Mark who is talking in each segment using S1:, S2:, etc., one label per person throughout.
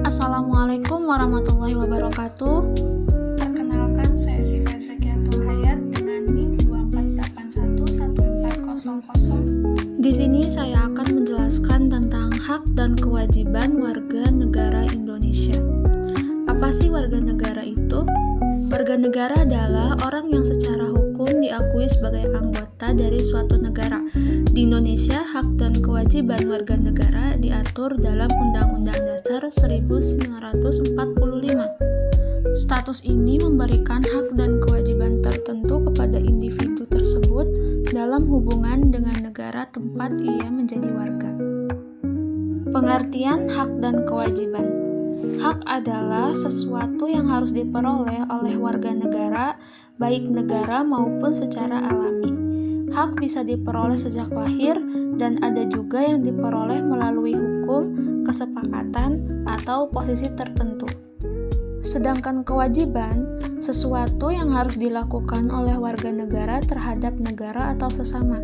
S1: Assalamualaikum warahmatullahi wabarakatuh.
S2: Perkenalkan, saya Siva Zakiatul Hayat dengan NIM 248814000.
S1: Di sini saya akan menjelaskan tentang hak dan kewajiban warga negara Indonesia. Apa sih warga negara itu? Warga negara adalah orang yang secara hukum diakui sebagai anggota dari suatu negara. Di Indonesia, hak dan kewajiban warga negara diatur dalam Undang-Undang Dasar 1945. Status ini memberikan hak dan kewajiban tertentu kepada individu tersebut dalam hubungan dengan negara tempat ia menjadi warga. Pengertian hak dan kewajiban. Hak adalah sesuatu yang harus diperoleh oleh warga negara, baik negara maupun secara alami. Hak bisa diperoleh sejak lahir, dan ada juga yang diperoleh melalui hukum, kesepakatan, atau posisi tertentu. Sedangkan kewajiban, sesuatu yang harus dilakukan oleh warga negara terhadap negara atau sesama.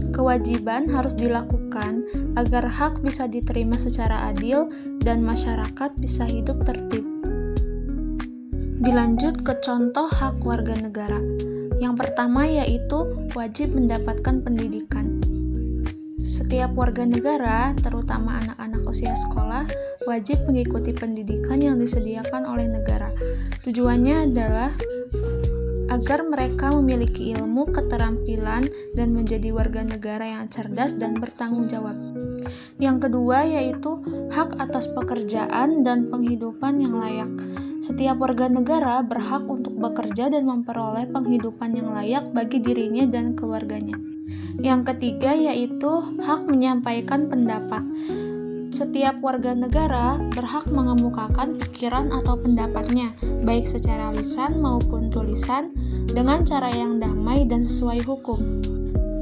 S1: Kewajiban harus dilakukan agar hak bisa diterima secara adil dan masyarakat bisa hidup tertib. Dilanjut ke contoh hak warga negara. Yang pertama yaitu wajib mendapatkan pendidikan. Setiap warga negara, terutama anak-anak usia sekolah, wajib mengikuti pendidikan yang disediakan oleh negara. Tujuannya adalah agar mereka memiliki ilmu, keterampilan, dan menjadi warga negara yang cerdas dan bertanggung jawab. Yang kedua yaitu hak atas pekerjaan dan penghidupan yang layak. Setiap warga negara berhak untuk bekerja dan memperoleh penghidupan yang layak bagi dirinya dan keluarganya. Yang ketiga yaitu hak menyampaikan pendapat. Setiap warga negara berhak mengemukakan pikiran atau pendapatnya, baik secara lisan maupun tulisan, dengan cara yang damai dan sesuai hukum.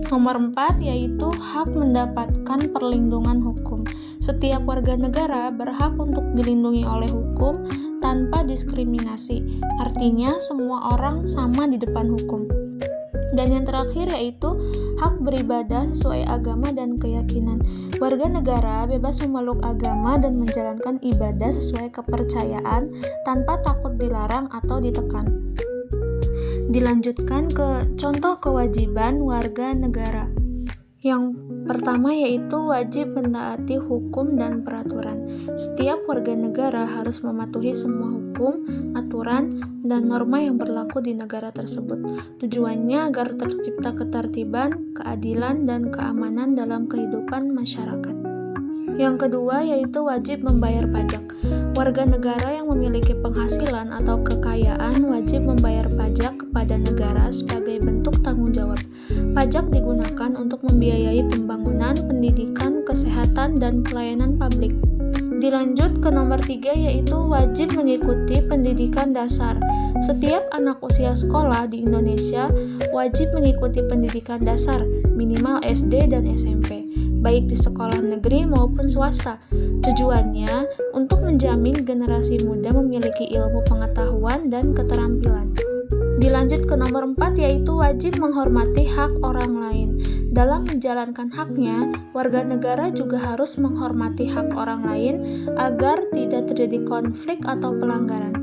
S1: Nomor 4 yaitu hak mendapatkan perlindungan hukum. Setiap warga negara berhak untuk dilindungi oleh hukum tanpa diskriminasi, artinya semua orang sama di depan hukum. Dan yang terakhir yaitu hak beribadah sesuai agama dan keyakinan. Warga negara bebas memeluk agama dan menjalankan ibadah sesuai kepercayaan tanpa takut dilarang atau ditekan. Dilanjutkan ke contoh kewajiban warga negara. Yang pertama yaitu wajib mentaati hukum dan peraturan. Setiap warga negara harus mematuhi semua hukum, aturan, dan norma yang berlaku di negara tersebut. Tujuannya agar tercipta ketertiban, keadilan, dan keamanan dalam kehidupan masyarakat. Yang kedua yaitu wajib membayar pajak. Warga negara yang memiliki penghasilan atau kekayaan wajib membayar pajak kepada negara sebagai bentuk tanggung jawab. Pajak digunakan untuk membiayai pembangunan, pendidikan, kesehatan, dan pelayanan publik. Dilanjut ke nomor 3 yaitu wajib mengikuti pendidikan dasar. Setiap anak usia sekolah di Indonesia wajib mengikuti pendidikan dasar, minimal SD dan SMP, baik di sekolah negeri maupun swasta. Tujuannya untuk menjamin generasi muda memiliki ilmu pengetahuan dan keterampilan. Dilanjut ke nomor 4 yaitu wajib menghormati hak orang lain. Dalam menjalankan haknya, warga negara juga harus menghormati hak orang lain agar tidak terjadi konflik atau pelanggaran.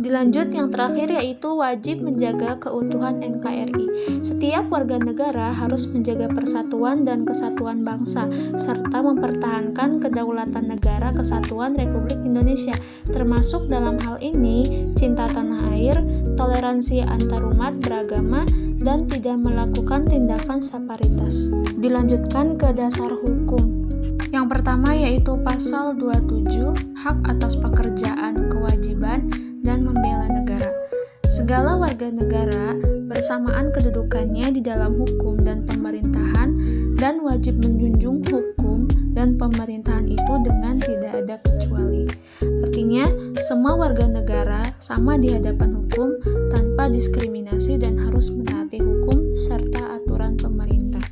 S1: Dilanjut yang terakhir yaitu wajib menjaga keutuhan NKRI. Setiap warga negara harus menjaga persatuan dan kesatuan bangsa, serta mempertahankan kedaulatan negara kesatuan Republik Indonesia, termasuk dalam hal ini cinta tanah air, toleransi antarumat beragama, dan tidak melakukan tindakan separitas. Dilanjutkan ke dasar hukum. Yang pertama yaitu pasal 27, hak atas pekerjaan, kewajiban, dan membela negara. Segala warga negara bersamaan kedudukannya di dalam hukum dan pemerintahan dan wajib menjunjung hukum dan pemerintahan itu dengan tidak ada kecuali. Artinya, semua warga negara sama di hadapan hukum tanpa diskriminasi dan harus menaati hukum serta aturan pemerintah.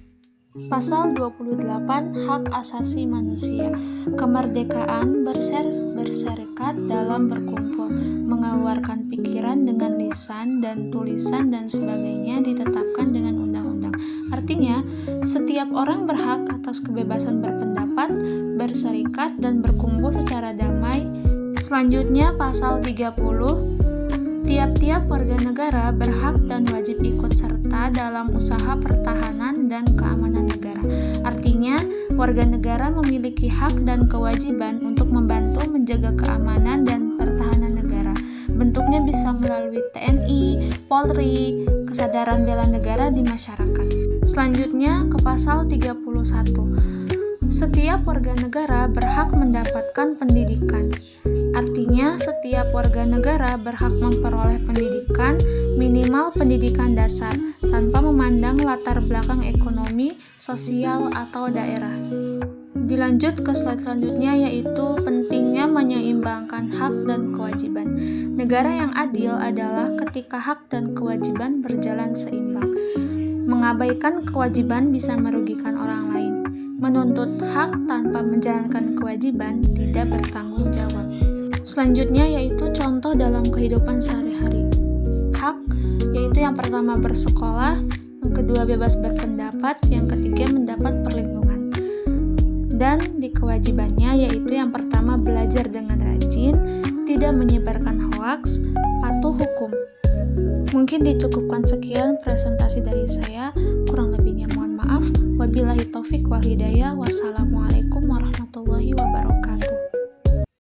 S1: Pasal 28 Hak Asasi Manusia. Kemerdekaan berserikat dalam berkumpul, mengeluarkan pikiran dengan lisan dan tulisan dan sebagainya ditetapkan dengan undang-undang. undang-undang. Artinya, setiap orang berhak atas kebebasan berpendapat, berserikat, dan berkumpul secara damai. Selanjutnya, pasal 30. Tiap-tiap warga negara berhak dan wajib ikut serta dalam usaha pertahanan dan keamanan negara. Artinya, warga negara memiliki hak dan kewajiban untuk membantu menjaga keamanan dan pertahanan negara. Bentuknya bisa melalui TNI, Polri, kesadaran bela negara di masyarakat. Selanjutnya ke pasal 31. Setiap warga negara berhak mendapatkan pendidikan. Artinya, setiap warga negara berhak memperoleh pendidikan, minimal pendidikan dasar, tanpa memandang latar belakang ekonomi, sosial, atau daerah. Dilanjut ke slide selanjutnya, yaitu pentingnya menyeimbangkan hak dan kewajiban. Negara yang adil adalah ketika hak dan kewajiban berjalan seimbang. Mengabaikan kewajiban bisa merugikan orang lain. Menuntut hak tanpa menjalankan kewajiban tidak bertanggung jawab. Selanjutnya yaitu contoh dalam kehidupan sehari-hari. Hak yaitu yang pertama bersekolah, yang kedua bebas berpendapat, yang ketiga mendapat perlindungan. Dan di kewajibannya yaitu yang pertama belajar dengan rajin, tidak menyebarkan hoaks, patuh hukum. Mungkin dicukupkan sekian presentasi dari saya, kurang lebihnya mohon maaf. Wabillahi taufik wal hidayah. Wassalamualaikum warahmatullahi wabarakatuh.